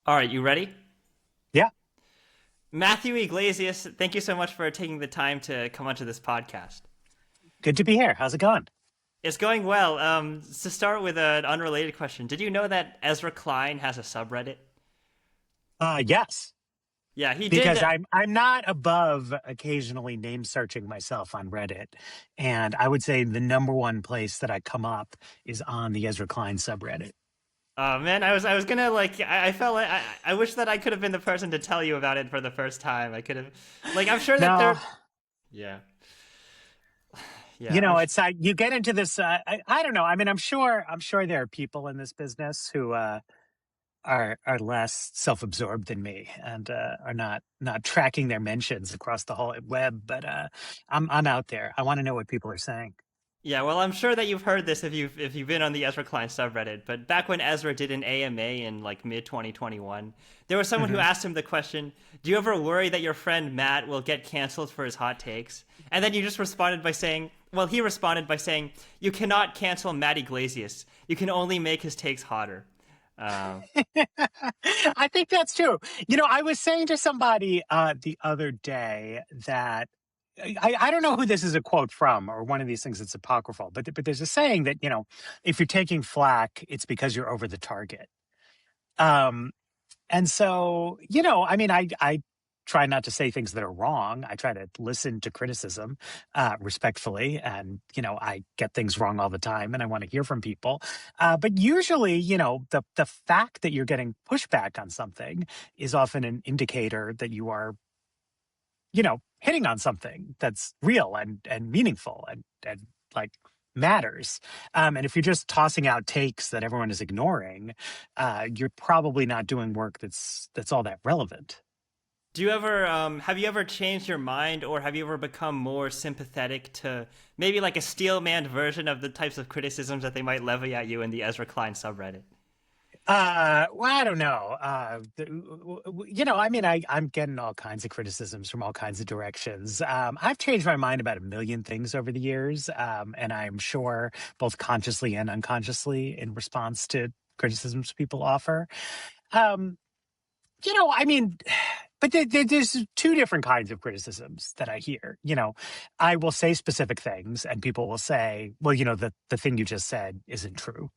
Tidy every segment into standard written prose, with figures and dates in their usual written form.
All right, you ready? Yeah, Matthew Yglesias, thank you so much for taking the time to come onto this podcast. good to be here. How's it going? It's going well. To start with an unrelated question, did you know that Ezra Klein has a subreddit? Yes, Yeah, he did. because I'm not above occasionally name searching myself on Reddit, and I would say the number one place that I come up is on the Ezra Klein subreddit. Man, I was gonna I felt like I wish that I could have been the person to tell you about it for the first time. I could have, I'm sure that No, there. Yeah, you yeah. know, it's you get into this. I don't know. I mean, I'm sure there are people in this business who are less self absorbed than me and are not tracking their mentions across the whole web. But I'm out there. I want to know what people are saying. Yeah, well, I'm sure that you've heard this if you've been on the Ezra Klein subreddit. But back when Ezra did an AMA in like mid 2021, there was someone who Hmm. asked him the question, "Do you ever worry that your friend Matt will get canceled for his hot takes?" And then you just responded by saying, "Well, he responded by saying you cannot cancel Matt Yglesias. You can only make his takes hotter." Uh, I think that's true. You know, I was saying to somebody the other day that I don't know who this is a quote from or one of these things that's apocryphal, but there's a saying that, you know, if you're taking flack, it's because you're over the target. Um, and so, you know, I mean, I try not to say things that are wrong. I try to listen to criticism respectfully. And, you know, I get things wrong all the time and I want to hear from people. But usually, you know, the fact that you're getting pushback on something is often an indicator that you are, you know, hitting on something that's real and meaningful and like matters. And if you're just tossing out takes that everyone is ignoring, you're probably not doing work that's all that relevant. do you ever have you ever changed your mind, or have you ever become more sympathetic to maybe like a steelman version of the types of criticisms that they might levy at you in the Ezra Klein subreddit? Well, I don't know. You know, I mean, I'm getting all kinds of criticisms from all kinds of directions. I've changed my mind about a million things over the years, and I'm sure both consciously and unconsciously in response to criticisms people offer. Um, you know, I mean, but there's two different kinds of criticisms that I hear. You know, I will say specific things, and people will say, "Well, you know, the thing you just said isn't true."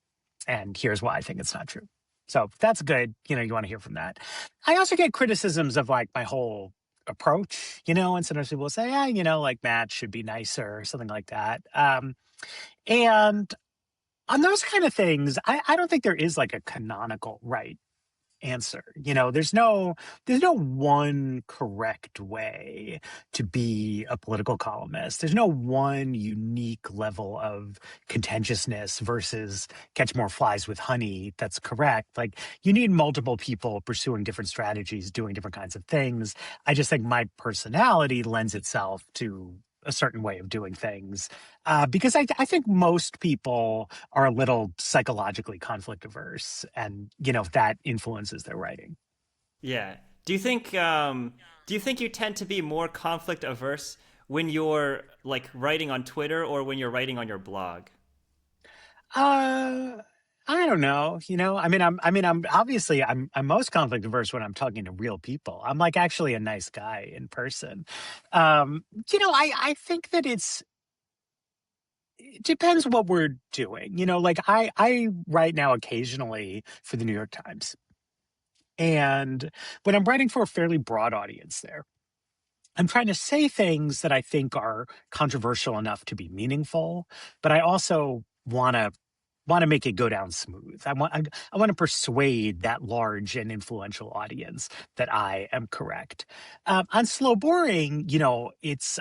And here's why I think it's not true. So that's good. You know, you want to hear from that. I also get criticisms of like my whole approach, you know, and sometimes people will say, ah, you know, like Matt should be nicer or something like that. And on those kind of things, I don't think there is like a canonical right answer. You know, there's no one correct way to be a political columnist. There's no one unique level of contentiousness versus catch more flies with honey that's correct. Like you need multiple people pursuing different strategies, doing different kinds of things. I just think my personality lends itself to a certain way of doing things because I think most people are a little psychologically conflict averse, and you know that influences their writing. Yeah. Do you think you tend to be more conflict averse when you're like writing on Twitter or when you're writing on your blog? Uh, I don't know. You know, I'm obviously I'm most conflict averse when I'm talking to real people. I'm like actually a nice guy in person. You know, I think that it depends what we're doing. You know, like I write now occasionally for the New York Times, and when I'm writing for a fairly broad audience there. I'm trying to say things that I think are controversial enough to be meaningful, but I also want to make it go down smooth. I want to persuade that large and influential audience that I am correct. On slow boring, you know,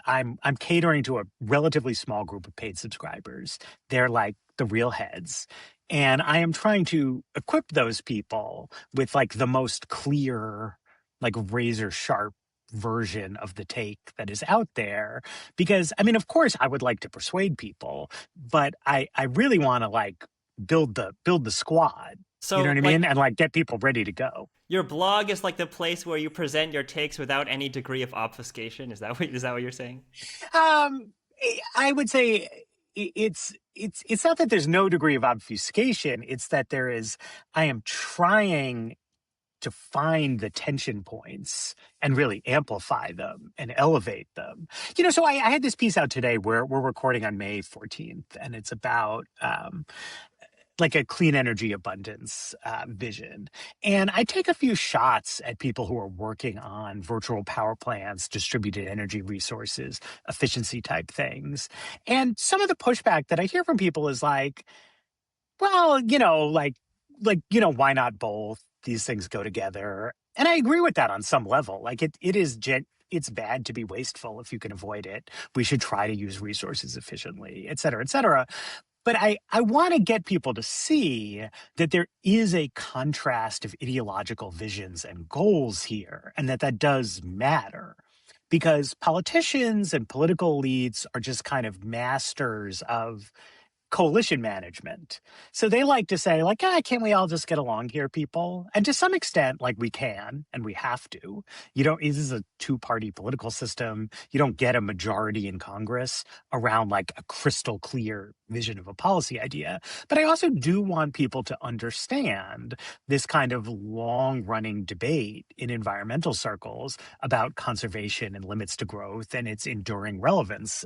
I'm catering to a relatively small group of paid subscribers. They're like the real heads. And I am trying to equip those people with like the most clear, like razor sharp version of the take that is out there because I mean of course I would like to persuade people, but I really want to like build the squad, you know So, what I mean, like, and like get people ready to go. your blog is like the place where you present your takes without any degree of obfuscation. Is that what you're saying? I would say it's not that there's no degree of obfuscation, it's that there is I am trying to find the tension points and really amplify them and elevate them. So I had this piece out today where we're recording on May 14th, and it's about like a clean energy abundance vision. And I take a few shots at people who are working on virtual power plants, distributed energy resources, efficiency type things. And some of the pushback that I hear from people is like, well, why not both? These things go together. And I agree with that on some level. Like it's bad to be wasteful if you can avoid it. We should try to use resources efficiently, et cetera, et cetera. But I want to get people to see that there is a contrast of ideological visions and goals here, and that does matter. Because politicians and political elites are just kind of masters of coalition management. So they like to say, like, can't we all just get along here, people? And to some extent, like, we can and we have to. This is a two-party political system. You don't get a majority in Congress around like a crystal clear vision of a policy idea. But I also do want people to understand this kind of long-running debate in environmental circles about conservation and limits to growth and its enduring relevance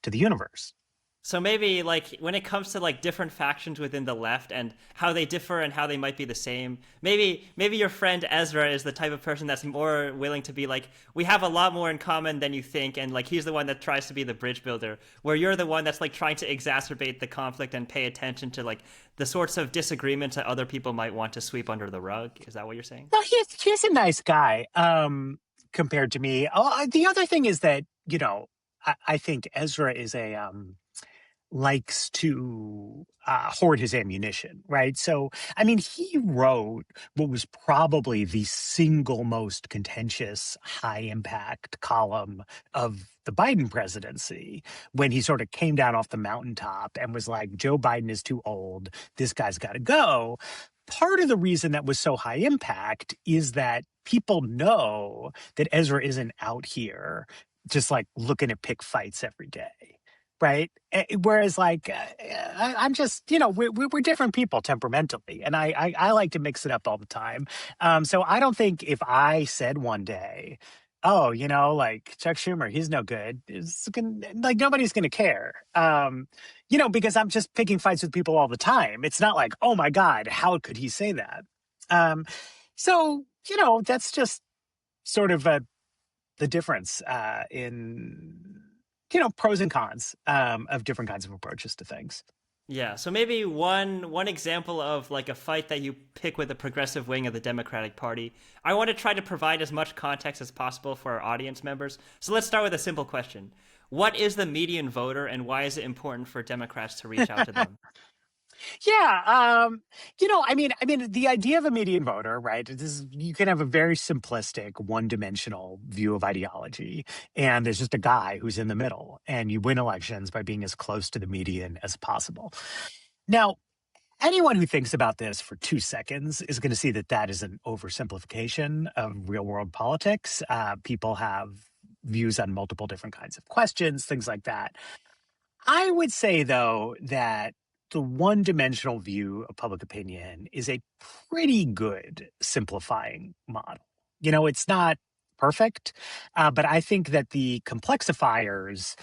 to the universe. So maybe like when it comes to like different factions within the left and how they differ and how they might be the same, maybe your friend Ezra is the type of person that's more willing to be like, we have a lot more in common than you think, and like he's the one that tries to be the bridge builder, where you're the one that's like trying to exacerbate the conflict and pay attention to like the sorts of disagreements that other people might want to sweep under the rug. Is that what you're saying? No, he's a nice guy compared to me. The other thing is that, I think Ezra is likes to hoard his ammunition, right? So, I mean, he wrote what was probably the single most contentious, high impact column of the Biden presidency when he sort of came down off the mountaintop and was like, Joe Biden is too old. This guy's got to go. Part of the reason that was so high impact is that people know that Ezra isn't out here just like looking to pick fights every day. Right. Whereas, like, I'm just, we're different people temperamentally, and I like to mix it up all the time. So I don't think if I said one day, oh, like Chuck Schumer, he's no good, like nobody's gonna care. Because I'm just picking fights with people all the time. It's not like, oh my God, how could he say that? So that's just sort of the difference in pros and cons of different kinds of approaches to things. Yeah, so maybe one example of like a fight that you pick with the progressive wing of the Democratic Party. I want to try to provide as much context as possible for our audience members. So let's start with a simple question. What is the median voter and why is it important for Democrats to reach out to them? Yeah, the idea of a median voter, right? You can have a very simplistic, one-dimensional view of ideology, and there's just a guy who's in the middle, and you win elections by being as close to the median as possible. Now, anyone who thinks about this for 2 seconds is going to see that is an oversimplification of real-world politics. People have views on multiple different kinds of questions, things like that. I would say, though, that the one-dimensional view of public opinion is a pretty good simplifying model. It's not perfect, but I think that the complexifiers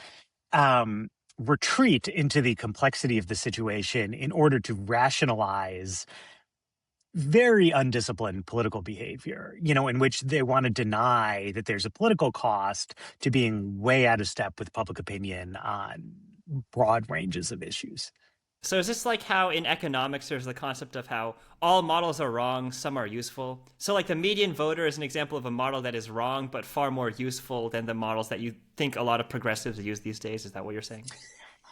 retreat into the complexity of the situation in order to rationalize very undisciplined political behavior, in which they want to deny that there's a political cost to being way out of step with public opinion on broad ranges of issues. So is this like how in economics there's the concept of how all models are wrong, some are useful? So like the median voter is an example of a model that is wrong but far more useful than the models that you think a lot of progressives use these days. Is that what you're saying?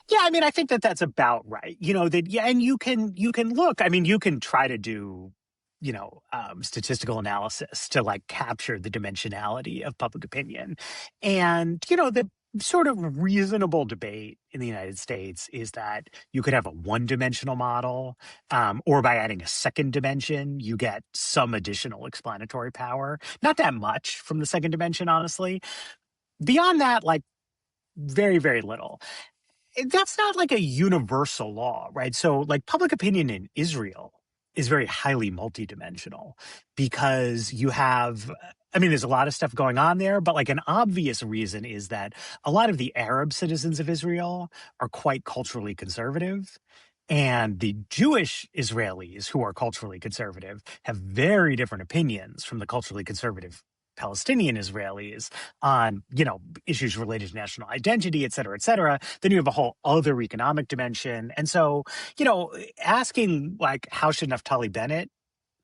Yeah, I mean, I think that's about right. And you can look. I mean, you can try to do, statistical analysis to like capture the dimensionality of public opinion, and the sort of reasonable debate in the United States is that you could have a one-dimensional model, or by adding a second dimension, you get some additional explanatory power. Not that much from the second dimension, honestly. Beyond that, like very, very little. That's not like a universal law, right? So like public opinion in Israel is very highly multidimensional because you have, I mean, there's a lot of stuff going on there, but like an obvious reason is that a lot of the Arab citizens of Israel are quite culturally conservative. And the Jewish Israelis who are culturally conservative have very different opinions from the culturally conservative Palestinian Israelis on, issues related to national identity, et cetera, et cetera. Then you have a whole other economic dimension. And so, you know, asking like, how should Naftali Bennett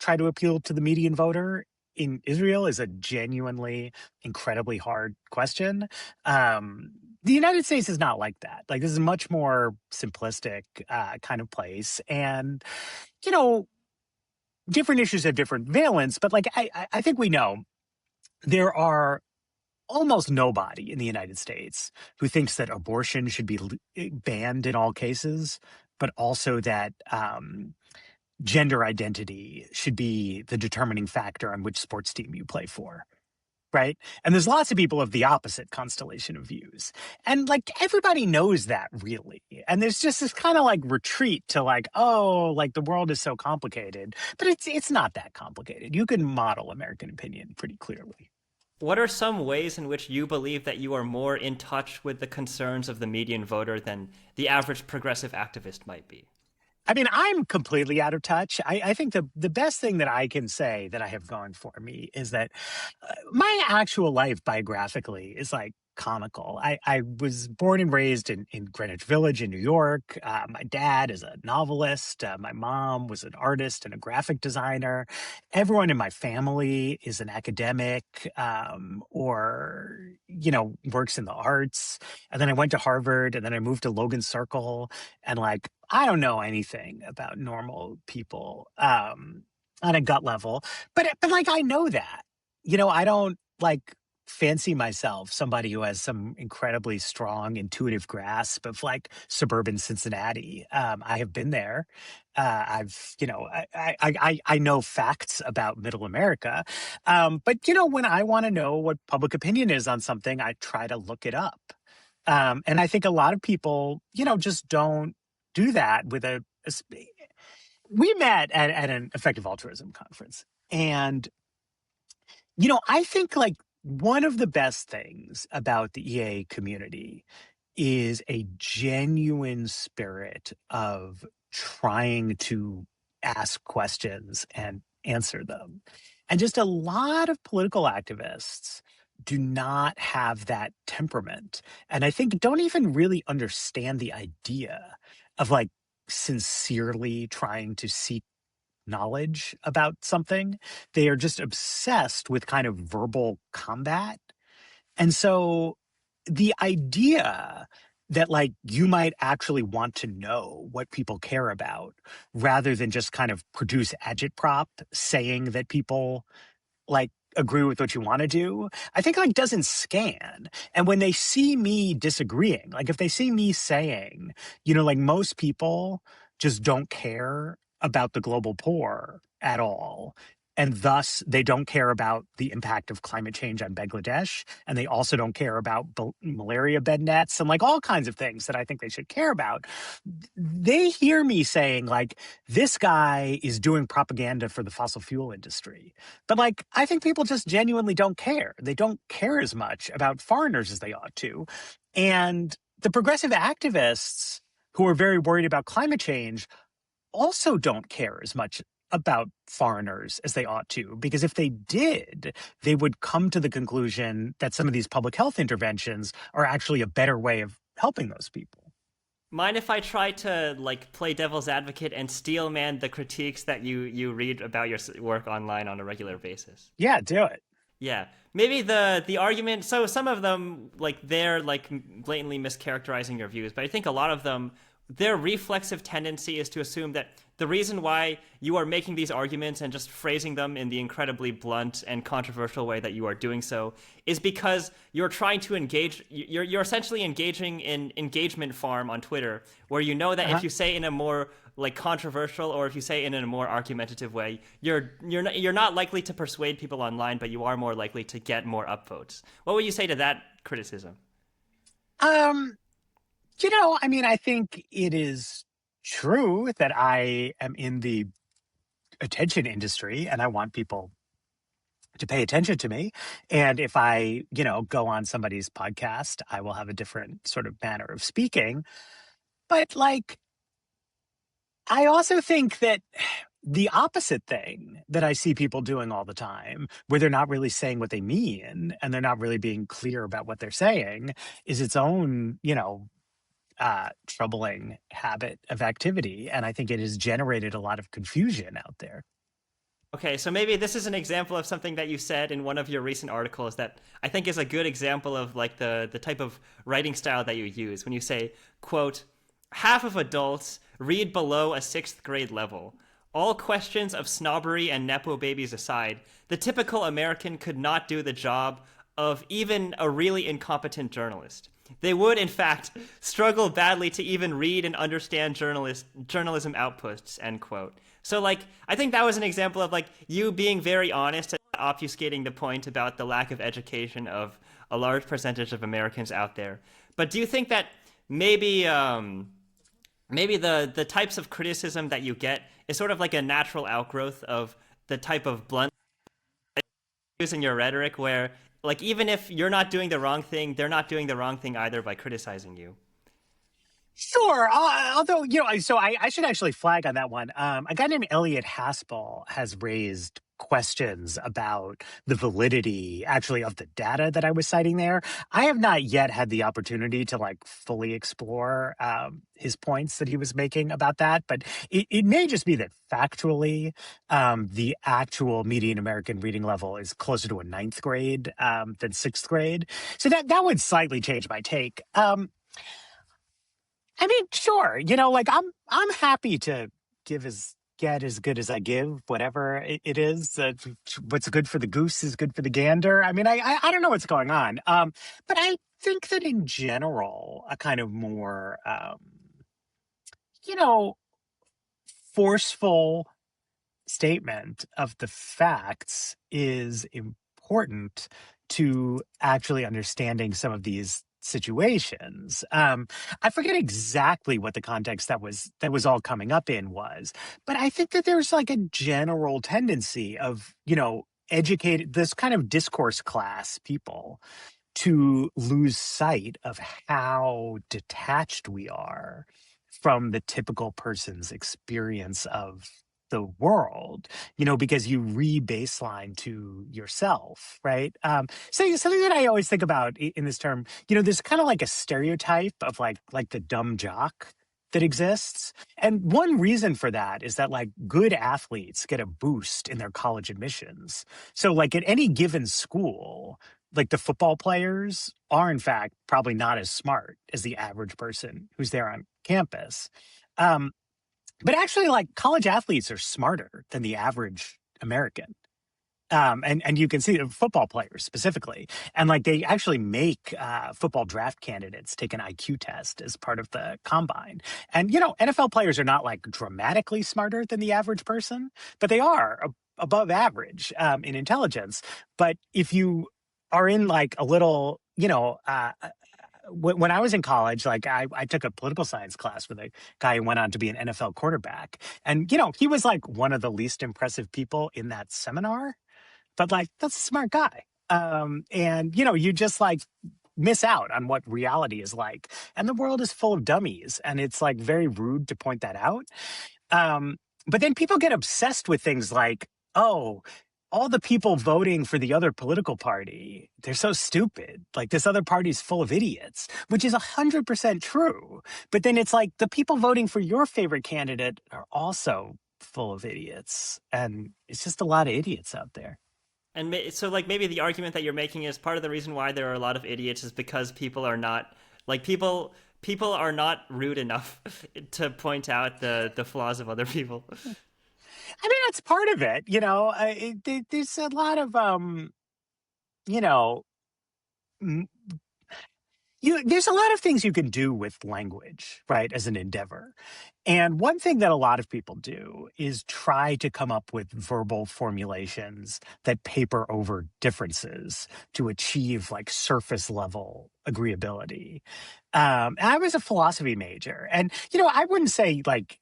try to appeal to the median voter in Israel is a genuinely incredibly hard question. The United States is not like that. Like, this is a much more simplistic kind of place. And, you know, different issues have different valence, but like, I think we know there are almost nobody in the United States who thinks that abortion should be banned in all cases, but also that gender identity should be the determining factor on which sports team you play for. Right. And there's lots of people of the opposite constellation of views. And like everybody knows that really. And there's just this kind of like retreat to like, oh, like the world is so complicated. But it's not that complicated. You can model American opinion pretty clearly. What are some ways in which you believe that you are more in touch with the concerns of the median voter than the average progressive activist might be? I mean, I'm completely out of touch. I think the best thing that I can say that I have going for me is that my actual life biographically is like comical. I was born and raised in Greenwich Village in New York. My dad is a novelist. My mom was an artist and a graphic designer. Everyone in my family is an academic or, works in the arts. And then I went to Harvard and then I moved to Logan Circle. And like, I don't know anything about normal people on a gut level, but like I know that. I don't like fancy myself somebody who has some incredibly strong intuitive grasp of like suburban Cincinnati. I have been there. I know facts about middle America. But when I want to know what public opinion is on something, I try to look it up. And I think a lot of people, just don't do that with we met at an effective altruism conference. And I think like one of the best things about the EA community is a genuine spirit of trying to ask questions and answer them. And just a lot of political activists do not have that temperament. And I think don't even really understand the idea of like sincerely trying to seek knowledge about something. They are just obsessed with kind of verbal combat. And so the idea that like you might actually want to know what people care about rather than just kind of produce agitprop saying that people like agree with what you want to do, I think like doesn't scan. And when they see me disagreeing, like if they see me saying, like most people just don't care about the global poor at all. And thus, they don't care about the impact of climate change on Bangladesh. And they also don't care about malaria bed nets and like all kinds of things that I think they should care about. They hear me saying, like, this guy is doing propaganda for the fossil fuel industry. But like, I think people just genuinely don't care. They don't care as much about foreigners as they ought to. And the progressive activists who are very worried about climate change also don't care as much about foreigners as they ought to, because if they did, they would come to the conclusion that some of these public health interventions are actually a better way of helping those people. Mind if I try to like play devil's advocate and steel man the critiques that you read about your work online on a regular basis? Yeah, do it. Yeah, maybe the argument. So some of them like they're like blatantly mischaracterizing your views, but I think a lot of them, their reflexive tendency is to assume that the reason why you are making these arguments and just phrasing them in the incredibly blunt and controversial way that you are doing so is because you're trying to engage. You're essentially engaging in engagement farm on Twitter, where you know that if you say in a more like controversial or if you say it in a more argumentative way, you're not likely to persuade people online, but you are more likely to get more upvotes. What would you say to that criticism? Um, I mean, I think it is true that I am in the attention industry, and I want people to pay attention to me. And if I, go on somebody's podcast, I will have a different sort of manner of speaking. But like, I also think that the opposite thing that I see people doing all the time, where they're not really saying what they mean and they're not really being clear about what they're saying, is its own, troubling habit of activity. And I think it has generated a lot of confusion out there. Okay, so maybe this is an example of something that you said in one of your recent articles that I think is a good example of like the type of writing style that you use when you say, quote, half of adults read below a sixth grade level. All questions of snobbery and nepo babies aside, the typical American could not do the job of even a really incompetent journalist. They would, in fact, struggle badly to even read and understand journalism outputs, end quote. So, like, I think that was an example of, like, you being very honest and obfuscating the point about the lack of education of a large percentage of Americans out there. But do you think that maybe, maybe the types of criticism that you get is sort of like a natural outgrowth of the type of blunt using your rhetoric where, like, even if you're not doing the wrong thing, they're not doing the wrong thing either by criticizing you? Sure. Although, so I should actually flag on that one. A guy named Elliot Haspel has raised questions about the validity actually of the data that I was citing there. I have not yet had the opportunity to like fully explore his points that he was making about that, but it may just be that factually, the actual median American reading level is closer to a ninth grade than sixth grade. So that would slightly change my take. I mean, sure. Like I'm happy to get as good as I give, whatever it is. What's good for the goose is good for the gander. I mean, I don't know what's going on. But I think that in general, a kind of more, you know, forceful statement of the facts is important to actually understanding some of these situations. I forget exactly what the context that was all coming up in was, but I think that there's like a general tendency of, educated this kind of discourse class people to lose sight of how detached we are from the typical person's experience of the world, because you re-baseline to yourself, right? So something that I always think about in this term, there's kind of like a stereotype of like the dumb jock that exists. And one reason for that is that like good athletes get a boost in their college admissions. So like at any given school, like the football players are in fact probably not as smart as the average person who's there on campus. Um, but actually, like college athletes are smarter than the average American. And you can see the football players specifically, and like they actually make football draft candidates take an IQ test as part of the combine. And NFL players are not like dramatically smarter than the average person, but they are above average in intelligence. But if you are in like a little, when I was in college, like I took a political science class with a guy who went on to be an NFL quarterback. And, he was like one of the least impressive people in that seminar, but like that's a smart guy. And, you just like miss out on what reality is like. And the world is full of dummies. And it's like very rude to point that out. But then people get obsessed with things like, oh, all the people voting for the other political party, they're so stupid. Like this other party's full of idiots, which is 100% true. But then it's like the people voting for your favorite candidate are also full of idiots. And it's just a lot of idiots out there. And so, like, maybe the argument that you're making is part of the reason why there are a lot of idiots is because people are not like people are not rude enough to point out the flaws of other people. I mean, that's part of it. There's a lot of, you know, there's a lot of things you can do with language, right, as an endeavor. And one thing that a lot of people do is try to come up with verbal formulations that paper over differences to achieve like surface level agreeability. I was a philosophy major, and I wouldn't say like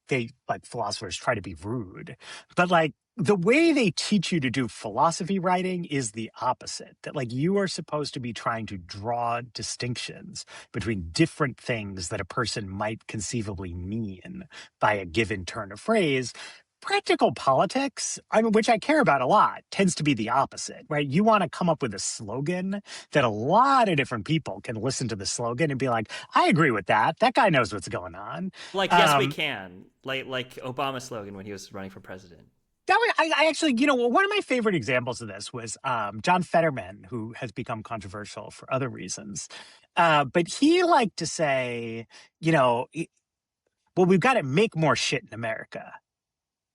philosophers try to be rude, but like the way they teach you to do philosophy writing is the opposite. That like you are supposed to be trying to draw distinctions between different things that a person might conceivably mean by a given turn of phrase. Practical politics, I mean, which I care about a lot, tends to be the opposite, right? You want to come up with a slogan that a lot of different people can listen to the slogan and be like, I agree with that. That guy knows what's going on. Like, yes, we can. Like Obama's slogan when he was running for president. I actually, one of my favorite examples of this was John Fetterman, who has become controversial for other reasons. But he liked to say, well, we've got to make more shit in America,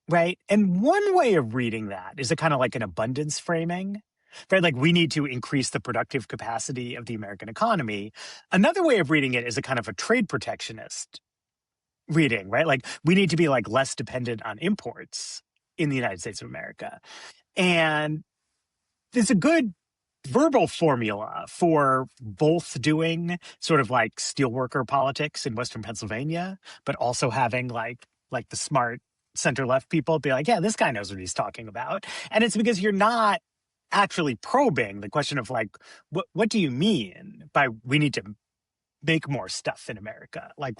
right? And one way of reading that is a kind of like an abundance framing, right? Like we need to increase the productive capacity of the American economy. Another way of reading it is a kind of a trade protectionist reading, right? Like we need to be like less dependent on imports in the United States of America. And there's a good verbal formula for both doing sort of like steelworker politics in Western Pennsylvania, but also having like the smart center left people be like, yeah, this guy knows what he's talking about. And it's because you're not actually probing the question of like, what do you mean by we need to make more stuff in America? Like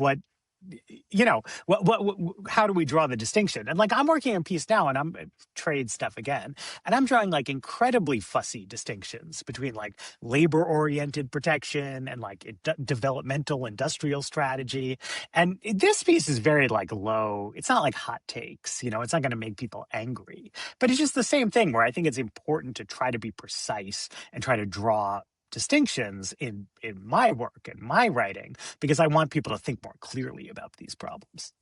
how do we draw the distinction? And like I'm working on a piece now and I'm trade stuff again, and I'm drawing like incredibly fussy distinctions between like labor oriented protection and like developmental industrial strategy. And this piece is very like low. It's not like hot takes, it's not going to make people angry, but it's just the same thing where I think it's important to try to be precise and try to draw distinctions in my work and my writing because I want people to think more clearly about these problems.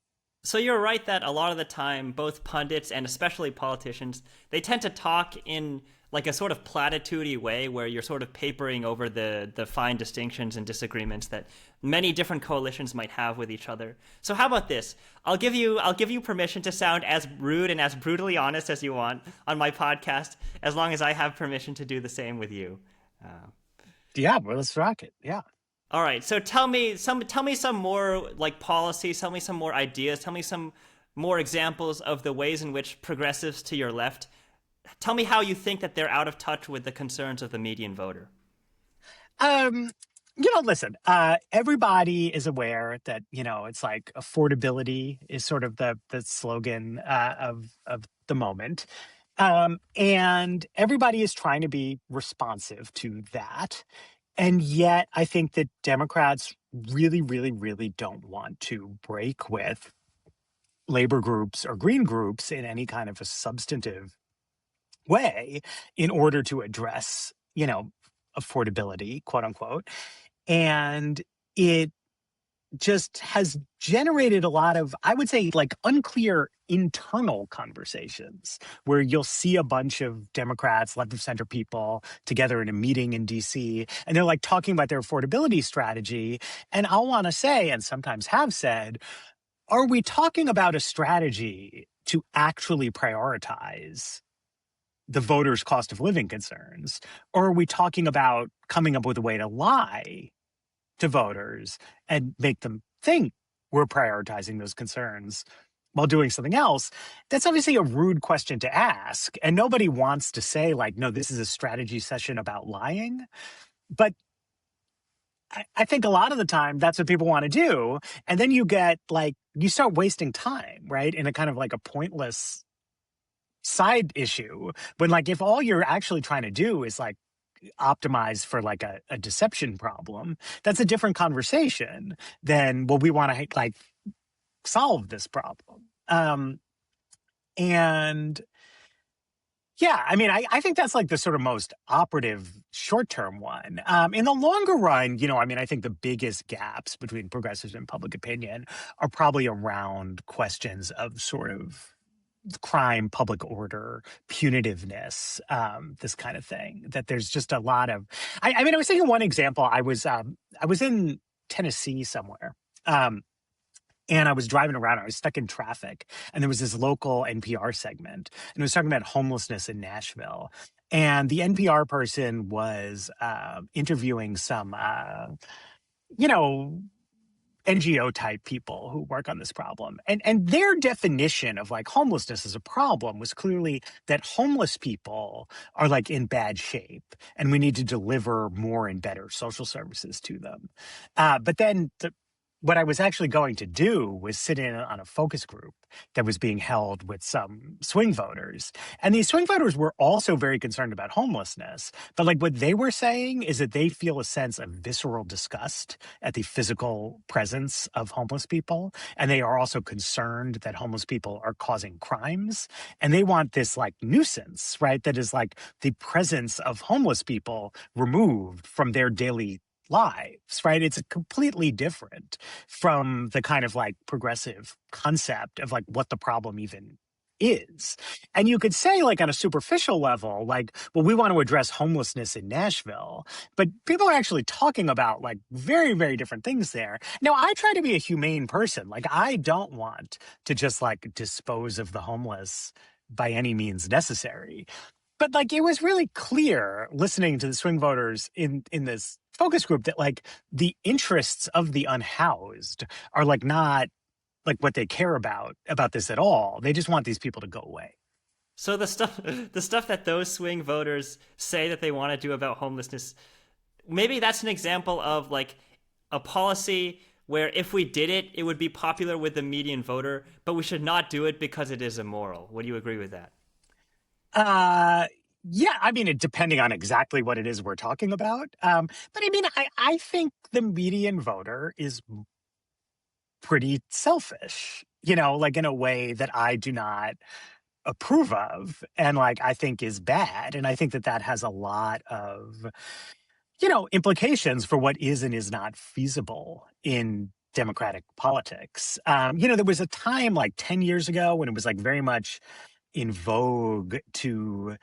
So you're right that a lot of the time, both pundits and especially politicians, they tend to talk in like a sort of platitude-y way where you're sort of papering over the fine distinctions and disagreements that many different coalitions might have with each other. So how about this? I'll give you permission to sound as rude and as brutally honest as you want on my podcast, as long as I have permission to do the same with you. Yeah, well, let's rock it. Yeah. All right. So tell me some more like policies. Tell me some more ideas. Tell me some more examples of the ways in which progressives to your left. Tell me how you think that they're out of touch with the concerns of the median voter. Listen, everybody is aware that, it's like affordability is sort of the slogan of the moment. And everybody is trying to be responsive to that. And yet I think that Democrats really, really, really don't want to break with labor groups or green groups in any kind of a substantive way in order to address, affordability, quote unquote. And it just has generated a lot of, I would say, like unclear internal conversations where you'll see a bunch of Democrats, left of center people together in a meeting in DC, and they're like talking about their affordability strategy. And I'll want to say, and sometimes have said, are we talking about a strategy to actually prioritize the voters' cost of living concerns? Or are we talking about coming up with a way to lie to voters and make them think we're prioritizing those concerns while doing something else? That's obviously a rude question to ask. And nobody wants to say like, no, this is a strategy session about lying. But I think a lot of the time that's what people want to do. And then you start wasting time, right? In a kind of like a pointless side issue when like, if all you're actually trying to do is like optimize for like a deception problem, that's a different conversation than, well, we want to like solve this problem. And yeah, I mean, I think that's like the sort of most operative short-term one. In the longer run, I think the biggest gaps between progressives and public opinion are probably around questions of sort of crime, public order, punitiveness, this kind of thing. That there's just a lot of. I was thinking one example. I was in Tennessee somewhere, and I was driving around. I was stuck in traffic, and there was this local NPR segment, and it was talking about homelessness in Nashville. And the NPR person was interviewing some, NGO type people who work on this problem. And their definition of like homelessness as a problem was clearly that homeless people are like in bad shape and we need to deliver more and better social services to them. But then what I was actually going to do was sit in on a focus group that was being held with some swing voters. And these swing voters were also very concerned about homelessness. But like what they were saying is that they feel a sense of visceral disgust at the physical presence of homeless people. And they are also concerned that homeless people are causing crimes. And they want this like nuisance, right? That is like the presence of homeless people removed from their daily lives, right? It's completely different from the kind of like progressive concept of like what the problem even is. And you could say like on a superficial level, like, well, we want to address homelessness in Nashville, but people are actually talking about like very, very different things there. Now, I try to be a humane person. Like I don't want to just like dispose of the homeless by any means necessary. But like it was really clear listening to the swing voters in this focus group that like the interests of the unhoused are like not like what they care about this at all. They just want these people to go away. So the stuff that those swing voters say that they want to do about homelessness, maybe that's an example of like a policy where if we did it, it would be popular with the median voter, but we should not do it because it is immoral. Would you agree with that? Uh, yeah, I mean, depending on exactly what it is we're talking about. But I mean, I think the median voter is pretty selfish, you know, like in a way that I do not approve of and like I think is bad. And I think that that has a lot of, you know, implications for what is and is not feasible in democratic politics. You know, there was a time like 10 years ago when it was like very much in vogue to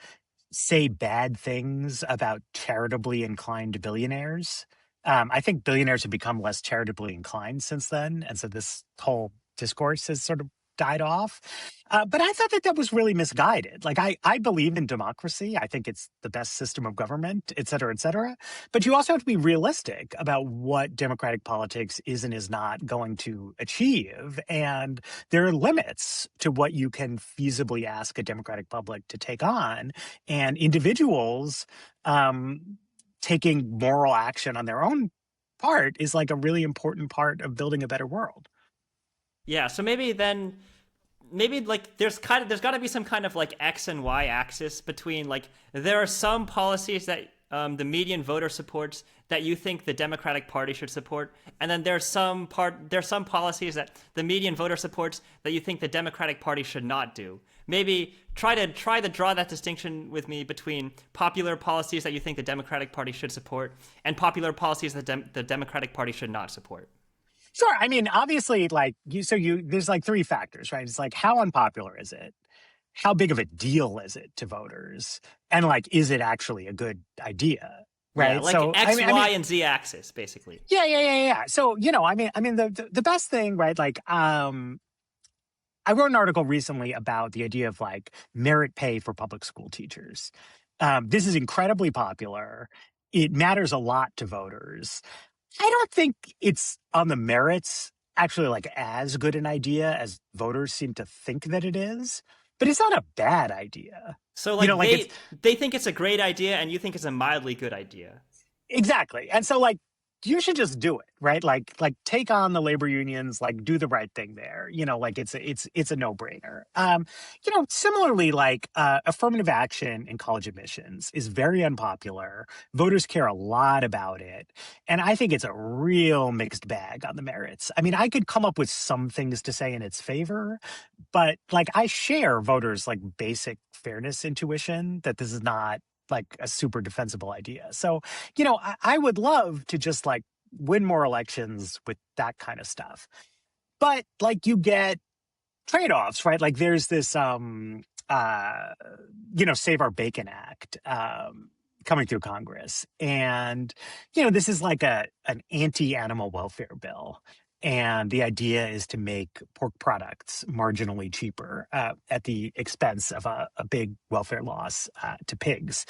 say bad things about charitably inclined billionaires. I think billionaires have become less charitably inclined since then. And so this whole discourse has sort of died off. But I thought that that was really misguided. Like, I believe in democracy. I think it's the best system of government, et cetera, et cetera. But you also have to be realistic about what democratic politics is and is not going to achieve. And there are limits to what you can feasibly ask a democratic public to take on. And individuals taking moral action on their own part is like a really important part of building a better world. Yeah, so maybe like there's got to be some kind of like X and Y axis between like there are some policies that the median voter supports that you think the Democratic Party should support, and then there's some policies that the median voter supports that you think the Democratic Party should not do. Maybe try to draw that distinction with me between popular policies that you think the Democratic Party should support and popular policies that the Democratic Party should not support. Sure. I mean, obviously, like there's like three factors, right? It's like how unpopular is it? How big of a deal is it to voters? And like, is it actually a good idea? Yeah, Right. like So X, Y, and Z axis, basically. yeah. So, you know, the best thing, right? Like, I wrote an article recently about the idea of like merit pay for public school teachers. This is incredibly popular. It matters a lot to voters. I don't think it's on the merits actually like as good an idea as voters seem to think that it is, but it's not a bad idea. So You like know, like it's they think it's a great idea, and you think it's a mildly good idea. exactly. And so like you should just do it, right? Like take on the labor unions, like do the right thing there. You know, like it's a no-brainer. You know, similarly, like affirmative action in college admissions is very unpopular. Voters care a lot about it. And I think it's a real mixed bag on the merits. I mean, I could come up with some things to say in its favor, but like I share voters like basic fairness intuition that this is not like a super defensible idea. So, you know, I would love to just like win more elections with that kind of stuff. But like you get trade-offs, right? Like there's this you know, Save Our Bacon Act coming through Congress. And, you know, this is like an anti-animal welfare bill. And the idea is to make pork products marginally cheaper at the expense of a big welfare loss to pigs.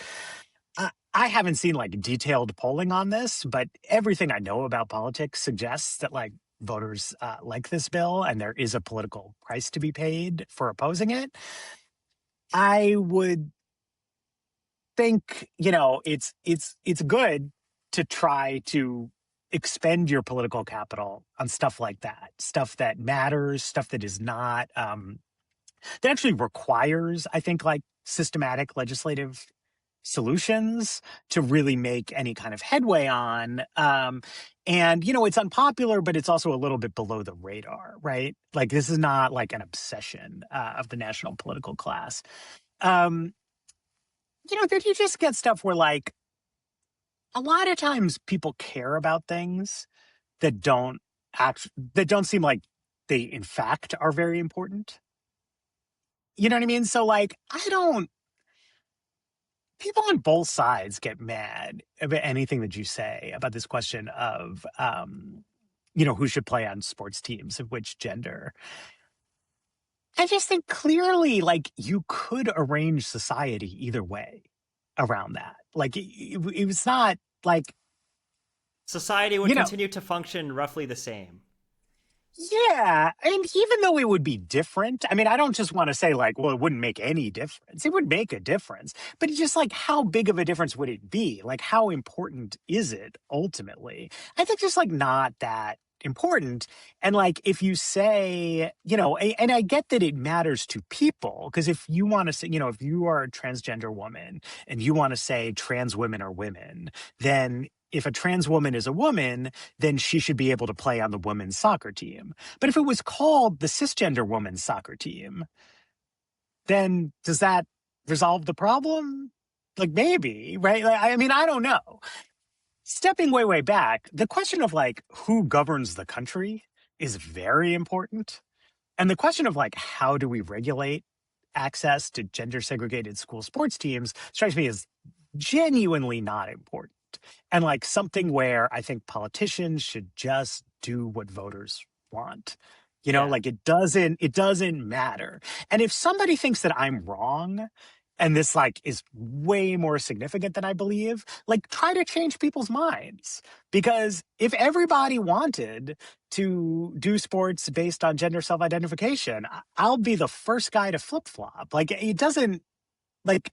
I haven't seen like detailed polling on this, but everything I know about politics suggests that like voters like this bill and there is a political price to be paid for opposing it, I would think, it's good to try to expend your political capital on stuff like that, stuff that matters, stuff that is not that actually requires, I think, like systematic legislative solutions to really make any kind of headway on. And, it's unpopular, but it's also a little bit below the radar, right? Like, this is not like an obsession of the national political class. Um, then you just get stuff where, like, a lot of times people care about things that that don't seem like they, in fact, are very important. You know what I mean? So, like, people on both sides get mad about anything that you say about this question of, who should play on sports teams of which gender. I just think clearly, like, you could arrange society either way around that. Like, it was not like, Society would you know, continue to function roughly the same. yeah. And even though it would be different, I mean, I don't just want to say, like, well, it wouldn't make any difference. It would make a difference. But it's just like, how big of a difference would it be? Like, how important is it ultimately? I think just like not that important. And like, if you say, and I get that it matters to people, because if you want to say, if you are a transgender woman and you want to say trans women are women, then if a trans woman is a woman, then she should be able to play on the women's soccer team. But if it was called the cisgender women's soccer team, then does that resolve the problem? Like, maybe, right? Like, I mean, I don't know. Stepping way, way back, the question of like who governs the country is very important. And the question of like how do we regulate access to gender segregated school sports teams strikes me as genuinely not important. And like something where I think politicians should just do what voters want. Yeah. Like it doesn't matter. And if somebody thinks that I'm wrong, and this like is way more significant than I believe, like try to change people's minds. Because if everybody wanted to do sports based on gender self-identification, I'll be the first guy to flip-flop. Like it doesn't like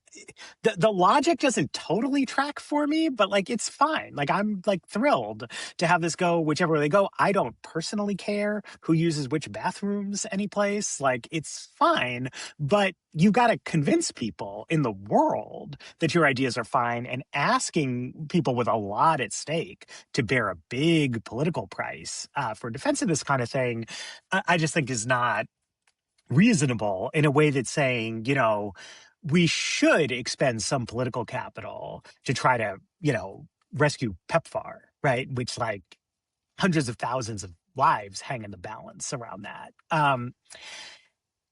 the logic doesn't totally track for me, but like it's fine. Like I'm like thrilled to have this go whichever way they go. I don't personally care who uses which bathrooms any place. Like it's fine, but you got to convince people in the world that your ideas are fine, and asking people with a lot at stake to bear a big political price for defense of this kind of thing, I just think is not reasonable in a way that's saying, we should expend some political capital to try to, rescue PEPFAR, right? Which like hundreds of thousands of lives hang in the balance around that.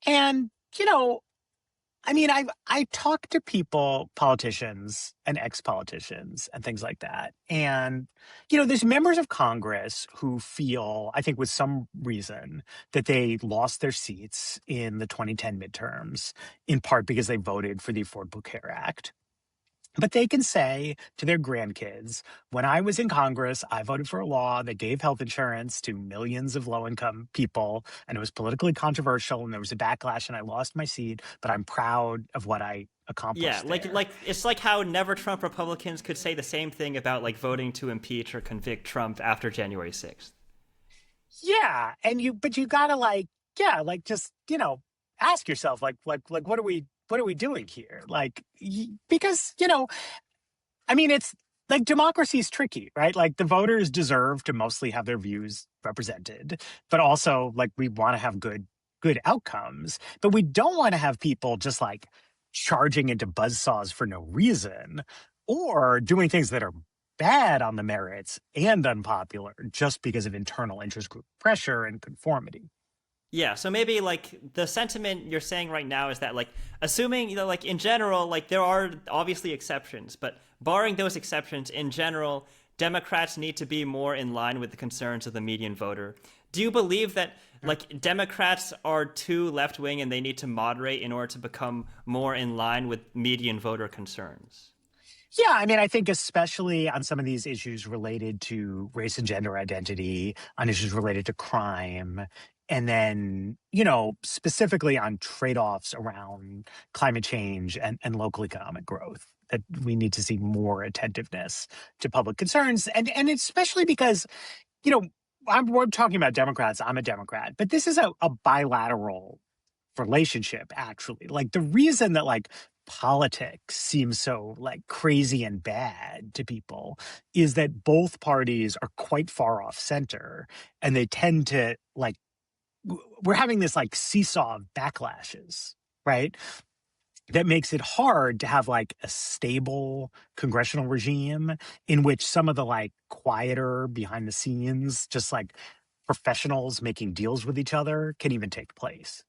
And, I mean, I talk to people, politicians and ex-politicians and things like that. And, there's members of Congress who feel, I think with some reason, that they lost their seats in the 2010 midterms, in part because they voted for the Affordable Care Act. But they can say to their grandkids, when I was in Congress, I voted for a law that gave health insurance to millions of low-income people, and it was politically controversial, and there was a backlash, and I lost my seat, but I'm proud of what I Yeah, accomplished like there. like it's like how never Trump Republicans could say the same thing about like voting to impeach or convict Trump after January 6th. Yeah, but you gotta like, yeah, like just ask yourself, like what are we doing here? Like, because I mean, it's like democracy is tricky, right? Like the voters deserve to mostly have their views represented, but also like we want to have good outcomes, but we don't want to have people just like charging into buzzsaws for no reason or doing things that are bad on the merits and unpopular just because of internal interest group pressure and conformity. Yeah, so maybe like the sentiment you're saying right now is that like assuming like in general like there are obviously exceptions, but barring those exceptions in general, Democrats need to be more in line with the concerns of the median voter. Do you believe that like Democrats are too left wing and they need to moderate in order to become more in line with median voter concerns? Yeah, I mean, I think especially on some of these issues related to race and gender identity, on issues related to crime, and then, specifically on trade-offs around climate change and local economic growth, that we need to see more attentiveness to public concerns. And especially because, you know, we're talking about Democrats, I'm a Democrat, but this is a bilateral relationship, actually. Like, the reason that politics seems so crazy and bad to people is that both parties are quite far off center, and they tend to we're having this seesaw of backlashes, right? That makes it hard to have a stable congressional regime in which some of the quieter behind the scenes, just professionals making deals with each other, can even take place.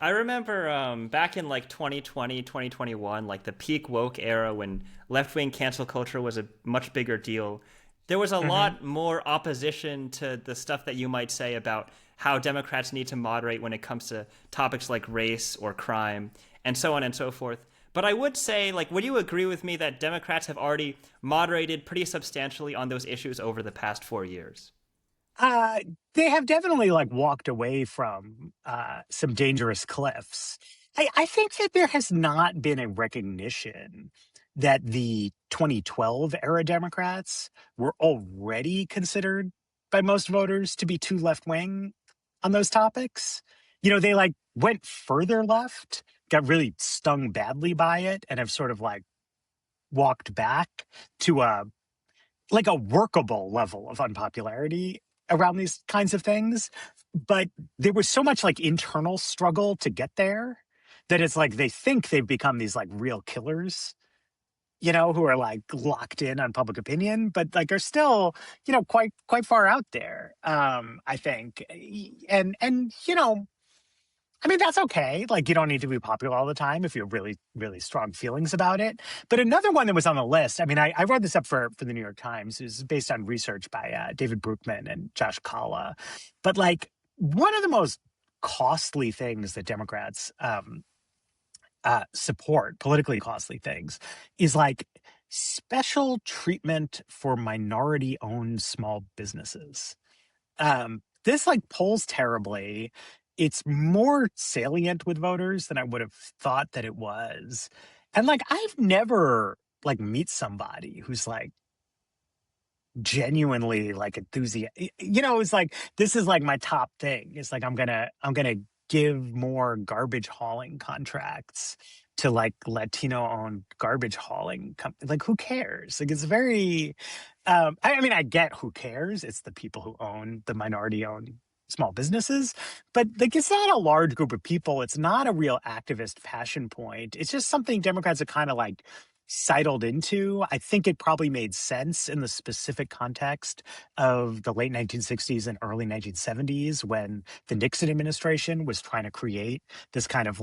I remember back in 2020, 2021, like the peak woke era when left wing cancel culture was a much bigger deal. There was a Hmm. lot more opposition to the stuff that you might say about how Democrats need to moderate when it comes to topics like race or crime and so on and so forth. But I would say, would you agree with me that Democrats have already moderated pretty substantially on those issues over the past 4 years? Uh, they have definitely walked away from some dangerous cliffs. I think that there has not been a recognition that the 2012 era Democrats were already considered by most voters to be too left wing on those topics. They went further left, got really stung badly by it, and have sort of walked back to a workable level of unpopularity around these kinds of things. But there was so much internal struggle to get there that it's they think they've become these real killers, who are locked in on public opinion, but are still, quite far out there. I think. And I mean, that's okay. You don't need to be popular all the time if you have really, really strong feelings about it. But another one that was on the list, I mean, I wrote this up for the New York Times. It was based on research by David Brookman and Josh Kalla. But one of the most costly things that Democrats support, politically costly things, is special treatment for minority owned small businesses. This polls terribly. It's more salient with voters than I would have thought that it was. And I've never meet somebody who's genuinely enthusiastic. It's this is my top thing. It's I'm gonna give more garbage hauling contracts to Latino owned garbage hauling company. Who cares? It's very I mean, I get who cares. It's the people who own the minority owned small businesses, but it's not a large group of people. It's not a real activist passion point. It's just something Democrats have kind of sidled into. I think it probably made sense in the specific context of the late 1960s and early 1970s when the Nixon administration was trying to create this kind of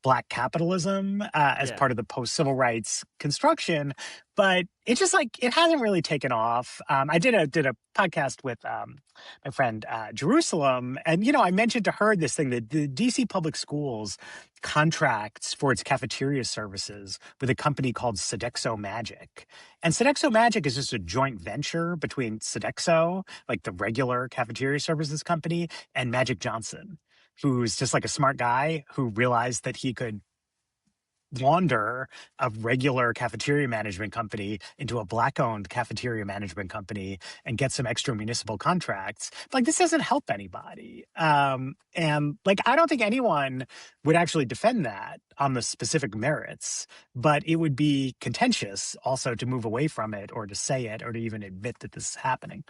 black capitalism as Yeah. part of the post-civil rights construction. But it just it hasn't really taken off. I did a podcast with my friend Jerusalem, and I mentioned to her this thing that the DC public schools contracts for its cafeteria services with a company called Sodexo Magic. And Sodexo Magic is just a joint venture between Sodexo, the regular cafeteria services company, and Magic Johnson, who's just a smart guy who realized that he could launder a regular cafeteria management company into a black-owned cafeteria management company and get some extra municipal contracts. This doesn't help anybody. And I don't think anyone would actually defend that on the specific merits, but it would be contentious also to move away from it or to say it or to even admit that this is happening.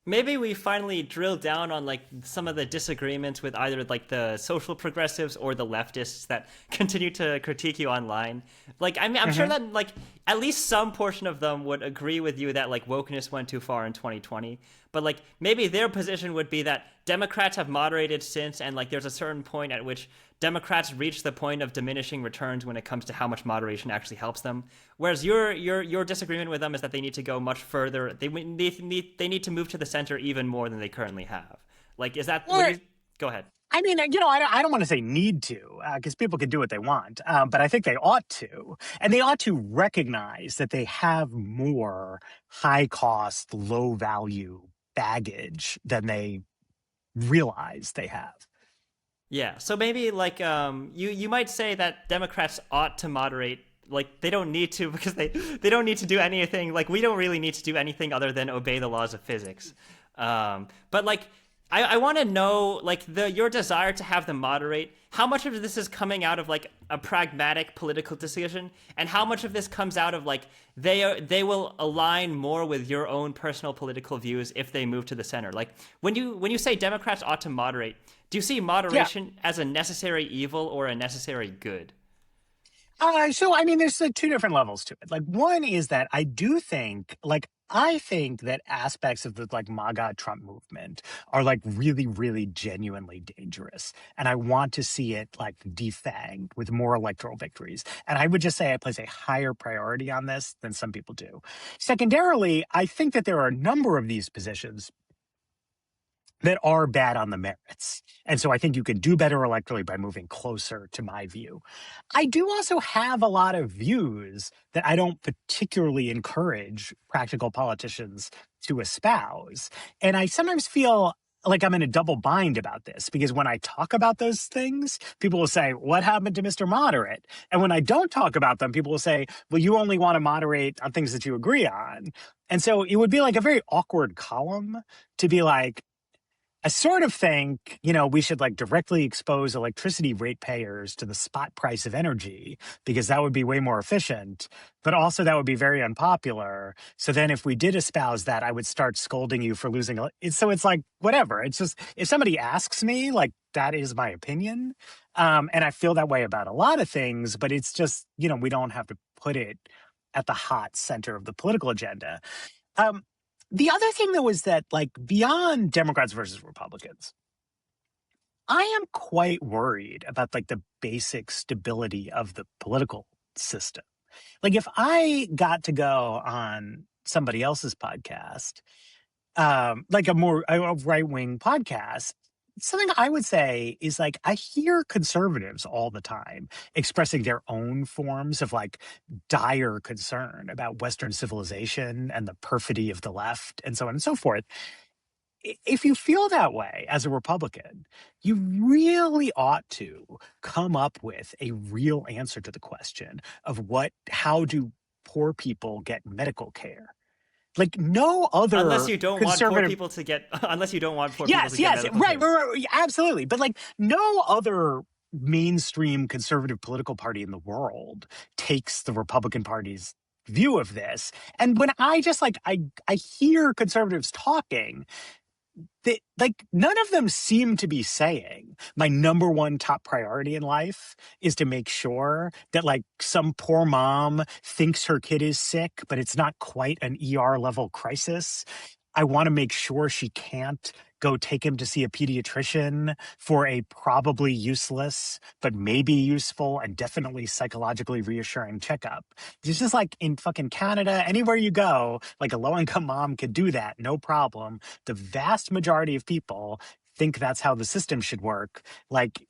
Maybe we finally drill down on some of the disagreements with either the social progressives or the leftists that continue to critique you online. I mean, I'm sure Mhm. that at least some portion of them would agree with you that wokeness went too far in 2020. But maybe their position would be that Democrats have moderated since, and there's a certain point at which Democrats reach the point of diminishing returns when it comes to how much moderation actually helps them. Whereas your disagreement with them is that they need to go much further. They need to move to the center even more than they currently have. Is that would Or you go ahead? I mean, I don't want to say need to, because people can do what they want, but I think they ought to. And they ought to recognize that they have more high cost, low value baggage than they realize they have. Yeah. So maybe like you might say that Democrats ought to moderate. Like they don't need to because they don't need to do anything. Like we don't really need to do anything other than obey the laws of physics. But like I want to know like the your desire to have them moderate. How much of this is coming out of like a pragmatic political decision, and how much of this comes out of like they will align more with your own personal political views if they move to the center. Like when you say Democrats ought to moderate, do you see Yeah. moderation as a necessary evil or a necessary good? So I mean, there's two different levels to it. Like, one is that I think that aspects of the like MAGA Trump movement are like really, really genuinely dangerous. And I want to see it like defanged with more electoral victories. And I would just say I place a higher priority on this than some people do. Secondarily, I think that there are a number of these positions that are bad on the merits. And so I think you can do better electorally by moving closer to my view. I do also have a lot of views that I don't particularly encourage practical politicians to espouse. And I sometimes feel like I'm in a double bind about this because when I talk about those things, people will say, "What happened to Mr. Moderate?" And when I don't talk about them, people will say, "Well, you only want to moderate on things that you agree on." And so it would be like a very awkward column to be like, I sort of think, we should like directly expose electricity ratepayers to the spot price of energy because that would be way more efficient, but also that would be very unpopular. So then if we did espouse that, I would start scolding you for losing. So it's like, whatever. It's just, if somebody asks me, like, that is my opinion. And I feel that way about a lot of things, but it's just, we don't have to put it at the hot center of the political agenda. Um, the other thing, though, is that, like, beyond Democrats versus Republicans, I am quite worried about, like, the basic stability of the political system. Like, if I got to go on somebody else's podcast, like a right wing podcast, something I would say is like I hear conservatives all the time expressing their own forms of like dire concern about Western civilization and the perfidy of the left and so on and so forth. If you feel that way as a Republican, you really ought to come up with a real answer to the question of how do poor people get medical care? Like no Unless other you don't want poor conservative. people to get unless you don't want poor people to Yes, get yes, medical right, care. right, right, absolutely. But like no other mainstream conservative political party in the world takes the Republican Party's view of this. And when I just like I hear conservatives talking, like none of them seem to be saying my number one top priority in life is to make sure that like some poor mom thinks her kid is sick, but it's not quite an ER level crisis. I want to make sure she can't go take him to see a pediatrician for a probably useless, but maybe useful and definitely psychologically reassuring checkup. It's just like in fucking Canada, anywhere you go, like a low income mom could do that, no problem. The vast majority of people think that's how the system should work. Like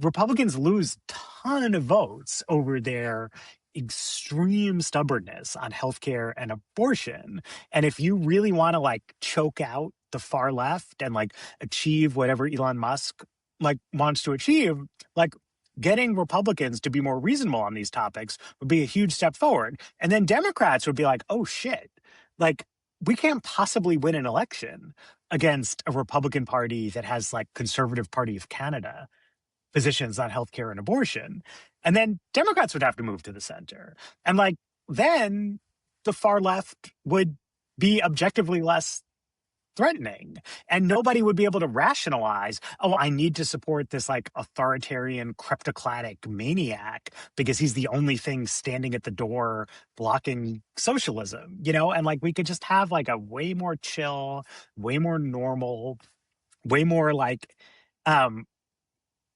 Republicans lose ton of votes over their extreme stubbornness on healthcare and abortion. And if you really want to like choke out the far left and like achieve whatever Elon Musk like wants to achieve, like getting Republicans to be more reasonable on these topics would be a huge step forward. And then Democrats would be like, oh shit, like we can't possibly win an election against a Republican Party that has like Conservative Party of Canada positions on healthcare and abortion. And then Democrats would have to move to the center. And like then the far left would be objectively less threatening. And nobody would be able to rationalize, oh, I need to support this like authoritarian kleptocratic maniac because he's the only thing standing at the door blocking socialism, And like we could just have like a way more chill, way more normal, way more like um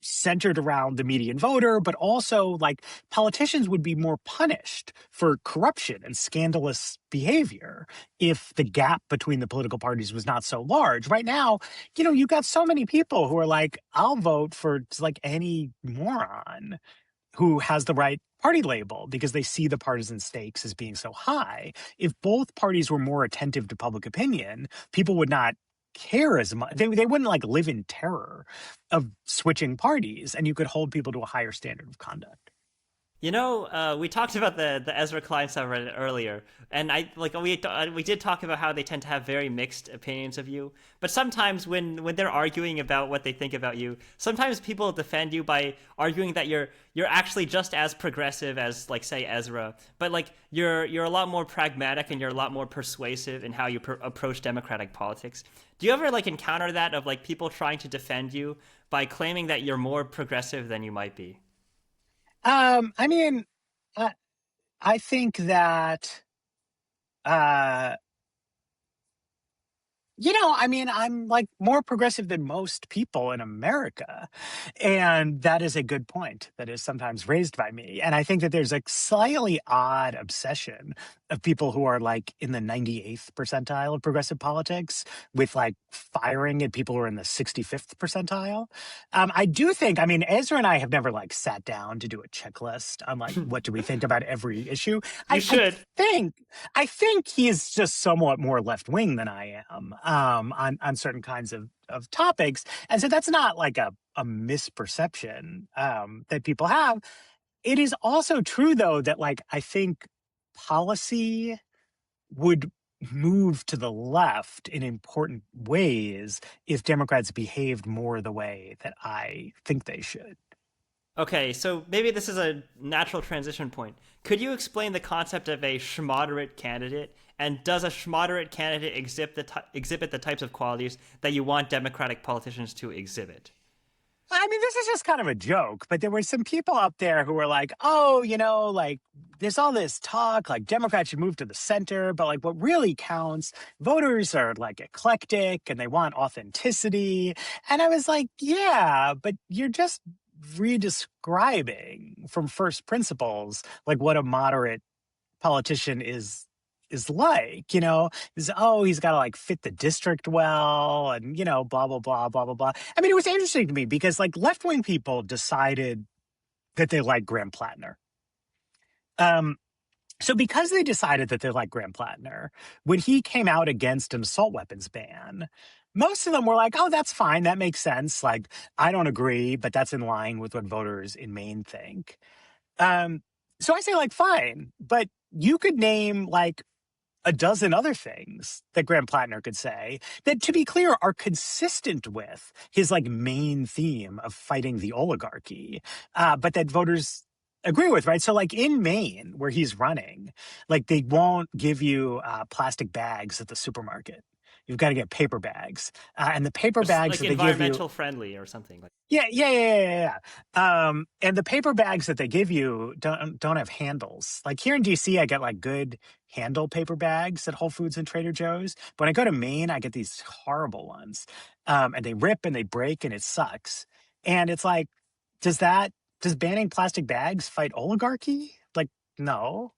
centered around the median voter, but also like politicians would be more punished for corruption and scandalous behavior if the gap between the political parties was not so large. Right now, you got so many people who are like, I'll vote for like any moron who has the right party label because they see the partisan stakes as being so high. If both parties were more attentive to public opinion, people would not care as much. They wouldn't like live in terror of switching parties, and you could hold people to a higher standard of conduct. We talked about the Ezra Klein subreddit earlier, and we did talk about how they tend to have very mixed opinions of you. But sometimes when they're arguing about what they think about you, sometimes people defend you by arguing that you're actually just as progressive as like say Ezra, but like you're a lot more pragmatic and you're a lot more persuasive in how you approach democratic politics. Do you ever like encounter that of like people trying to defend you by claiming that you're more progressive than you might be? I mean, I, I think that uh, I'm like more progressive than most people in America. And that is a good point that is sometimes raised by me. And I think that there's a slightly odd obsession of people who are like in the 98th percentile of progressive politics with like firing at people who are in the 65th percentile. I do think, Ezra and I have never like sat down to do a checklist on like what do we think about every issue. You I, I should. think I think he's just somewhat more left wing than I am on certain kinds of topics, and so that's not like a misperception that people have. It is also true though that like I think policy would move to the left in important ways if Democrats behaved more the way that I think they should. Okay, so maybe this is a natural transition point. Could you explain the concept of a schmoderate candidate? And does a schmoderate candidate exhibit the types of qualities that you want Democratic politicians to exhibit? This is just kind of a joke, but there were some people up there who were like, oh, like there's all this talk, like Democrats should move to the center, but like what really counts, voters are like eclectic and they want authenticity. And I was like, yeah, but you're just redescribing from first principles, like what a moderate politician is like, is oh, he's got to like fit the district well and blah blah blah blah blah blah. It was interesting to me because like left-wing people decided that they like Graham Plattner. So because they decided that they like Graham Plattner, when he came out against an assault weapons ban, most of them were like, oh, that's fine, that makes sense, like I don't agree, but that's in line with what voters in Maine think. So I say like fine, but you could name like a dozen other things that Graham Plattner could say that, to be clear, are consistent with his like main theme of fighting the oligarchy, but that voters agree with, right? So like in Maine, where he's running, like they won't give you plastic bags at the supermarket. You've got to get paper bags. And the paper It's bags like that they give you, environmental friendly or something like. yeah. And the paper bags that they give you don't have handles. Like here in DC, I get like good handle paper bags at Whole Foods and Trader Joe's. But when I go to Maine, I get these horrible ones, and they rip and they break, and it sucks. And it's like, does banning plastic bags fight oligarchy? Like, no,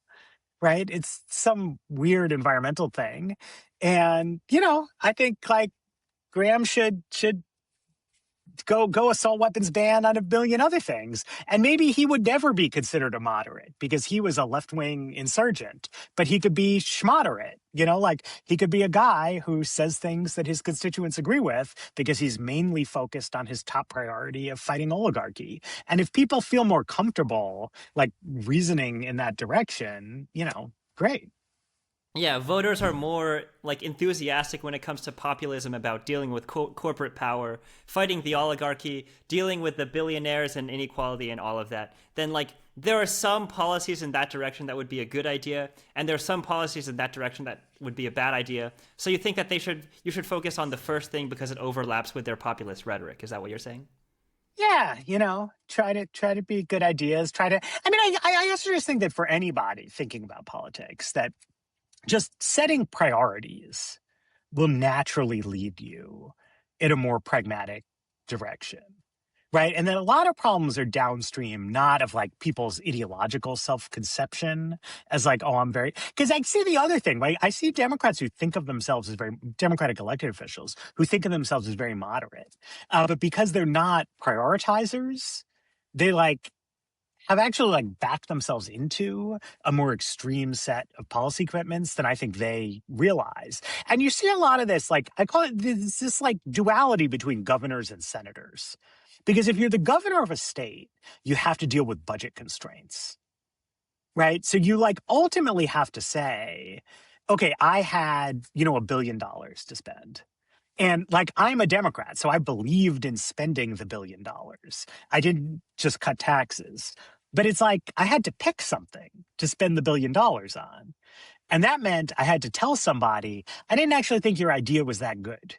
right? It's some weird environmental thing, and I think like Graham should go assault weapons ban on a billion other things. And maybe he would never be considered a moderate because he was a left-wing insurgent, but he could be schmoderate, like he could be a guy who says things that his constituents agree with because he's mainly focused on his top priority of fighting oligarchy. And if people feel more comfortable like reasoning in that direction, great. Yeah, voters are more like enthusiastic when it comes to populism about dealing with corporate power, fighting the oligarchy, dealing with the billionaires and inequality and all of that. Then like there are some policies in that direction that would be a good idea, and there are some policies in that direction that would be a bad idea. So you think that you should focus on the first thing because it overlaps with their populist rhetoric. Is that what you're saying? Yeah, try to be good ideas. I also just think that for anybody thinking about politics, that just setting priorities will naturally lead you in a more pragmatic direction. right? And then a lot of problems are downstream, not of like people's ideological self-conception as like, oh, I'm very, because I see the other thing, right? I see Democrats who think of themselves as very, Democratic elected officials who think of themselves as very moderate. But because they're not prioritizers, they like have actually like backed themselves into a more extreme set of policy commitments than I think they realize. And you see a lot of this, like I call it this like duality between governors and senators. Because if you're the governor of a state, you have to deal with budget constraints, right? So you like ultimately have to say, okay, I had, $1 billion to spend. And like, I'm a Democrat, so I believed in spending the $1 billion. I didn't just cut taxes. But it's like, I had to pick something to spend the $1 billion on. And that meant I had to tell somebody, I didn't actually think your idea was that good.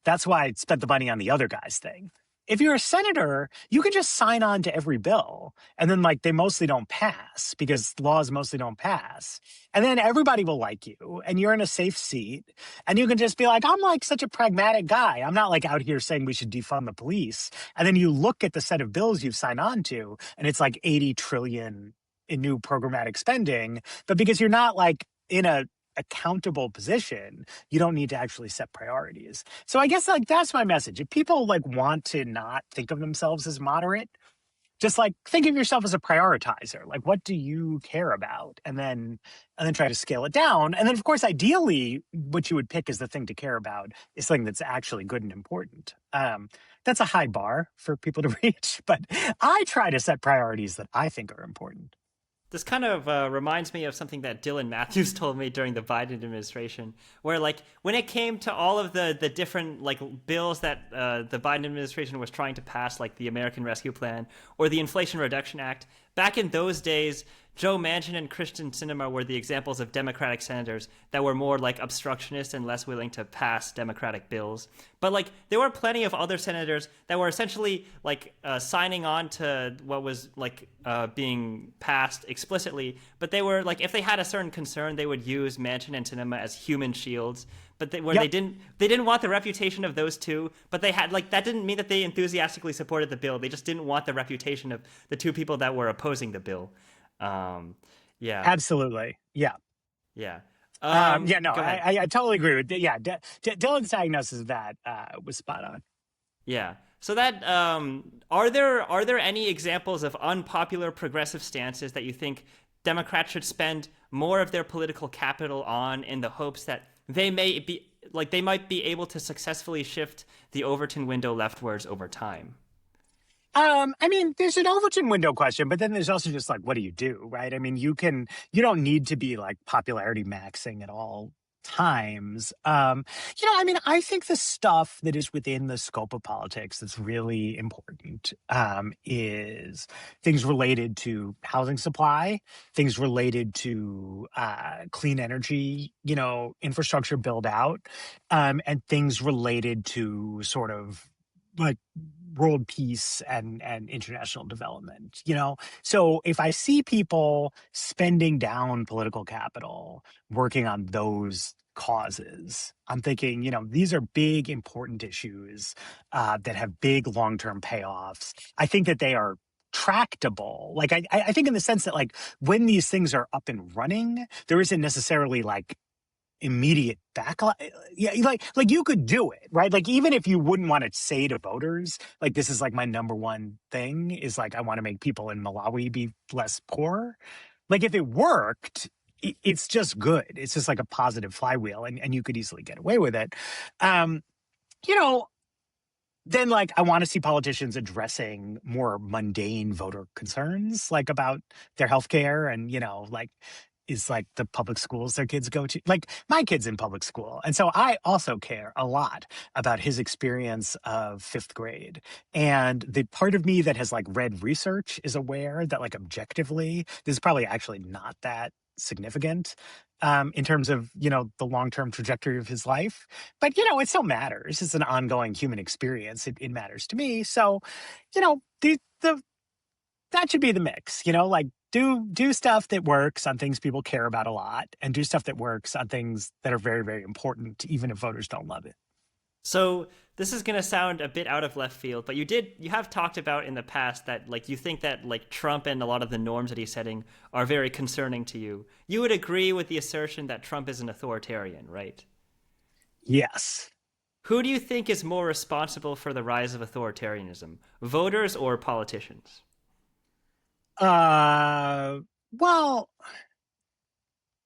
That's why I spent the money on the other guy's thing. If you're a senator, you can just sign on to every bill. And then like they mostly don't pass because laws mostly don't pass. And then everybody will like you and you're in a safe seat. And you can just be like, I'm like such a pragmatic guy. I'm not like out here saying we should defund the police. And then you look at the set of bills you've signed on to and it's like 80 trillion in new programmatic spending. But because you're not like in a accountable position, you don't need to actually set priorities. So I guess like that's my message. If people like want to not think of themselves as moderate, just like think of yourself as a prioritizer. Like what do you care about? And then try to scale it down. And then of course, ideally, what you would pick as the thing to care about is something that's actually good and important. That's a high bar for people to reach, but I try to set priorities that I think are important. This kind of reminds me of something that Dylan Matthews told me during the Biden administration, where like when it came to all of the different like bills that the Biden administration was trying to pass, like the American Rescue Plan or the Inflation Reduction Act, back in those days, Joe Manchin and Christian Sinema were the examples of Democratic senators that were more like obstructionists and less willing to pass Democratic bills. But like there were plenty of other senators that were essentially like signing on to what was like being passed explicitly. But they were like, if they had a certain concern, they would use Manchin and Sinema as human shields. But Yep. they didn't want the reputation of those two. But they had like that didn't mean that they enthusiastically supported the bill. They just didn't want the reputation of the two people that were opposing the bill. Um, yeah, Absolutely. Yeah. yeah. Yeah, no, Go ahead. I totally agree with. Yeah, Dylan's diagnosis of that was spot on. Yeah. So that are there any examples of unpopular progressive stances that you think Democrats should spend more of their political capital on in the hopes that they might be able to successfully shift the Overton window leftwards over time? I mean, there's an Overton window question, but then there's also just like, what do you do, right? I mean, you don't need to be like popularity maxing at all times. I mean, I think the stuff that is within the scope of politics that's really important is things related to housing supply, things related to clean energy, infrastructure build out, and things related to sort of like world peace and international development, So if I see people spending down political capital working on those causes, I'm thinking, these are big, important issues that have big long-term payoffs. I think that they are tractable. Like I think in the sense that like when these things are up and running, there isn't necessarily like immediate backlash. Yeah, like you could do it, right? Like even if you wouldn't want to say to voters, like this is like my number one thing is like I want to make people in Malawi be less poor. Like if it worked, it's just good. It's just like a positive flywheel, and you could easily get away with it. Um, you know, then like I want to see politicians addressing more mundane voter concerns, like about their healthcare and like is like the public schools their kids go to. Like my kid's in public school, and so I also care a lot about his experience of fifth grade. And the part of me that has like read research is aware that like objectively, this is probably actually not that significant in terms of the long-term trajectory of his life, but it still matters. It's an ongoing human experience. It matters to me. So the that should be the mix. Like do stuff that works on things people care about a lot, and do stuff that works on things that are very, very important even if voters don't love it. So this is going to sound a bit out of left field, but you have talked about in the past that like you think that like Trump and a lot of the norms that he's setting are very concerning to you. You would agree with the assertion that Trump is an authoritarian, right? Yes. Who do you think is more responsible for the rise of authoritarianism, voters or politicians? Uh, well,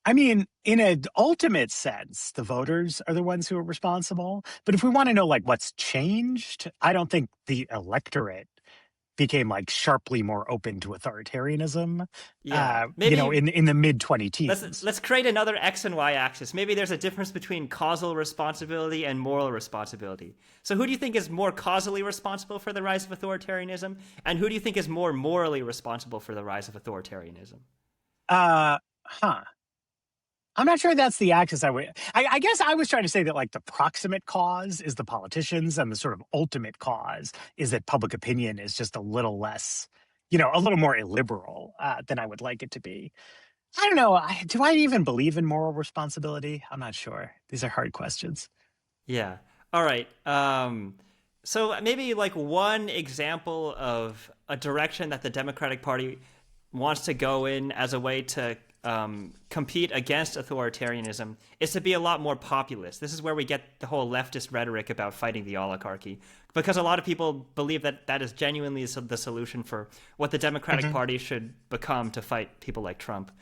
I mean, in an ultimate sense, the voters are the ones who are responsible. But if we want to know like what's changed, I don't think the electorate became like sharply more open to authoritarianism. Yeah, In the mid 20 let's teens. let's create another x and y axis. Maybe there's a difference between causal responsibility and moral responsibility. So who do you think is more causally responsible for the rise of authoritarianism, and who do you think is more morally responsible for the rise of authoritarianism? Huh. I'm not sure that's the axis I would. I guess I was trying to say that like the proximate cause is the politicians, and the sort of ultimate cause is that public opinion is just a little less, a little more illiberal than I would like it to be. I don't know. Do I even believe in moral responsibility? I'm not sure. These are hard questions. Yeah. All right. So maybe like one example of a direction that the Democratic Party wants to go in as a way to compete against authoritarianism is to be a lot more populist. This is where we get the whole leftist rhetoric about fighting the oligarchy, because a lot of people believe that that is genuinely the solution for what the Democratic Mhm. Party should become to fight people like Trump.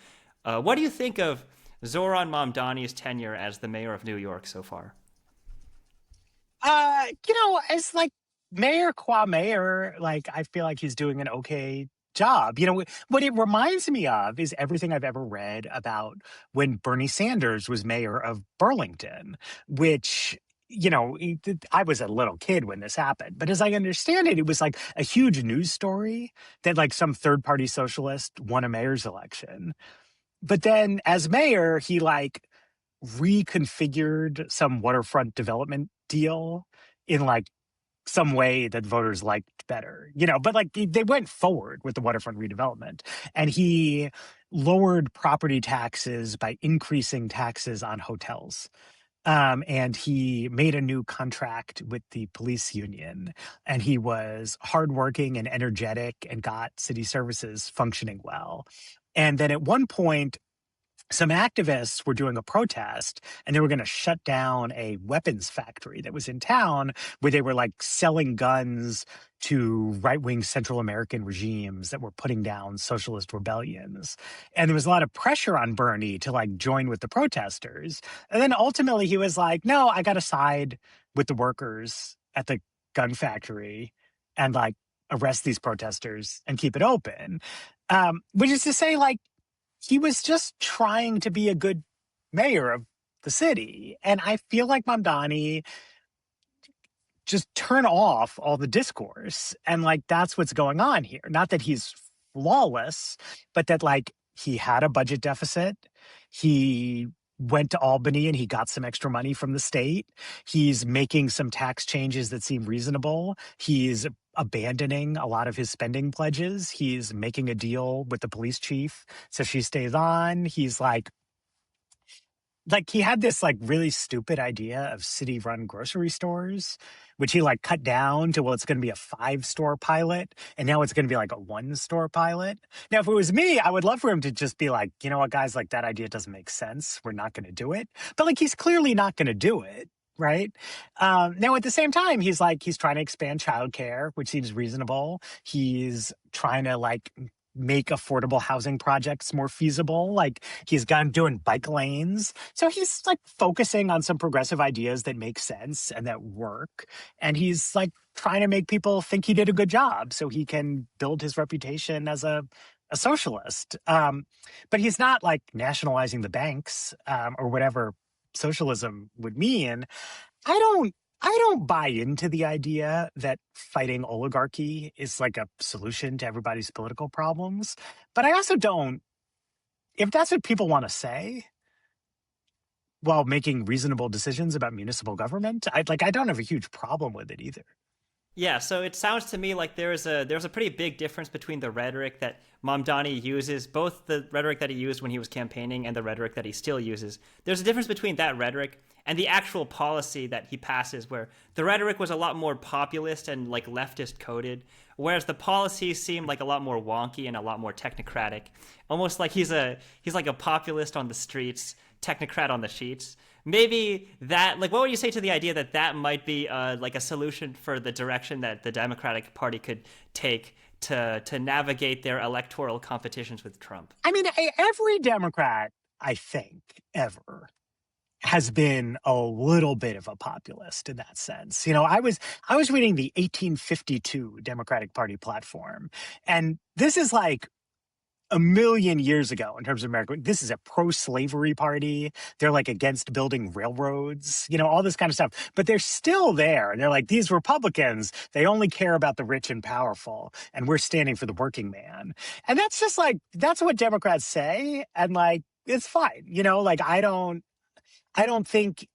What do you think of Zoran Mamdani's tenure as the mayor of New York so far? As like mayor qua mayor, like I feel like he's doing an okay job. What it reminds me of is everything I've ever read about when Bernie Sanders was mayor of Burlington, which I was a little kid when this happened, but as I understand it, it was like a huge news story that like some third party socialist won a mayor's election. But then as mayor, he like reconfigured some waterfront development deal in like some way that voters liked better, but like they went forward with the waterfront redevelopment, and he lowered property taxes by increasing taxes on hotels. And he made a new contract with the police union, and he was hardworking and energetic and got city services functioning well. And then at one point, some activists were doing a protest, and they were going to shut down a weapons factory that was in town where they were like selling guns to right-wing Central American regimes that were putting down socialist rebellions. And there was a lot of pressure on Bernie to like join with the protesters. And then ultimately he was like, no, I got to side with the workers at the gun factory and like arrest these protesters and keep it open. Which is to say, like, he was just trying to be a good mayor of the city. And I feel like Mamdani just turn off all the discourse. And like, that's what's going on here. Not that he's flawless, but that like he had a budget deficit. He went to Albany and he got some extra money from the state. He's making some tax changes that seem reasonable. He's abandoning a lot of his spending pledges. He's making a deal with the police chief so she stays on. He's like he had this like really stupid idea of city run grocery stores, which he like cut down to, well, it's going to be a 5-store pilot, and now it's going to be like a 1-store pilot. Now if it was me, I would love for him to just be like, you know what, guys, like that idea doesn't make sense, we're not going to do it. But like he's clearly not going to do it, right? Now at the same time, he's trying to expand childcare, which seems reasonable. He's trying to like make affordable housing projects more feasible. Like he's gone doing bike lanes. So he's like focusing on some progressive ideas that make sense and that work. And he's like trying to make people think he did a good job so he can build his reputation as a socialist. But he's not like nationalizing the banks or whatever socialism would mean. I don't I don't buy into the idea that fighting oligarchy is like a solution to everybody's political problems. But I also don't, if that's what people want to say while making reasonable decisions about municipal government, I don't have a huge problem with it either. Yeah, so it sounds to me like there's a pretty big difference between the rhetoric that Mamdani uses, both the rhetoric that he used when he was campaigning and the rhetoric that he still uses. There's a difference between that rhetoric and the actual policy that he passes, where the rhetoric was a lot more populist and like leftist coded, whereas the policies seem like a lot more wonky and a lot more technocratic, almost like he's like a populist on the streets, technocrat on the sheets. Maybe that, like, what would you say to the idea that that might be like a solution for the direction that the Democratic Party could take to navigate their electoral competitions with Trump? I mean, every Democrat, I think, ever has been a little bit of a populist in that sense. I was reading the 1852 Democratic Party platform, and this is like a million years ago in terms of America. This is a pro-slavery party. They're like against building railroads, all this kind of stuff. But they're still there. And they're like, these Republicans, they only care about the rich and powerful. And we're standing for the working man. And that's just like, that's what Democrats say. And like, it's fine. Like I don't think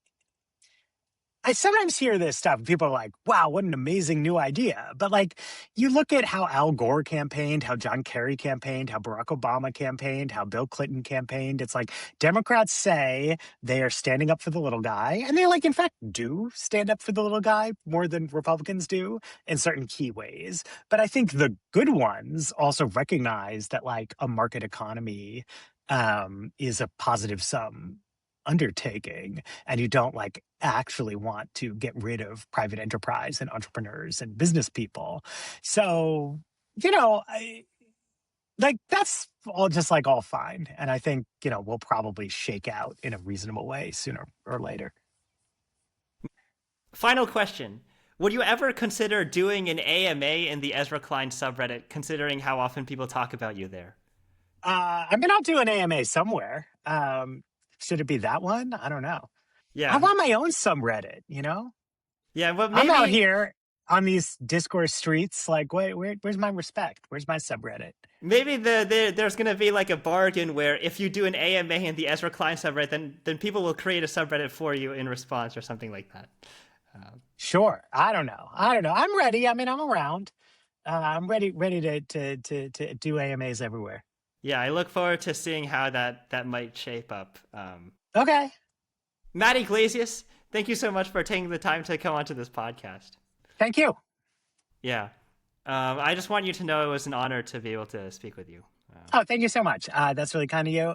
I sometimes hear this stuff and people are like, wow, what an amazing new idea. But like, you look at how Al Gore campaigned, how John Kerry campaigned, how Barack Obama campaigned, how Bill Clinton campaigned. It's like Democrats say they are standing up for the little guy. And they like, in fact, do stand up for the little guy more than Republicans do in certain key ways. But I think the good ones also recognize that like a market economy is a positive sum undertaking, and you don't like actually want to get rid of private enterprise and entrepreneurs and business people. So like that's all just like all fine, and I think we'll probably shake out in a reasonable way sooner or later. Final question. Would you ever consider doing an AMA in the Ezra Klein subreddit, considering how often people talk about you there? I mean, I'll do an AMA somewhere. Should it be that one? I don't know. I Yeah. want my own subreddit. Yeah, but I'm out maybe here on these discourse streets. Like, where's my respect? Where's my subreddit? maybe there's gonna be like a bargain where if you do an AMA in the Ezra Klein subreddit, then people will create a subreddit for you in response or something like that. Sure. I don't know. I'm ready. I mean, I'm around. I'm ready to do AMAs everywhere. Yeah, I look forward to seeing how that might shape up. Okay. Matt Yglesias, thank you so much for taking the time to come onto this podcast. Thank you. Yeah. I just want you to know it was an honor to be able to speak with you. Oh, thank you so much. That's really kind of you.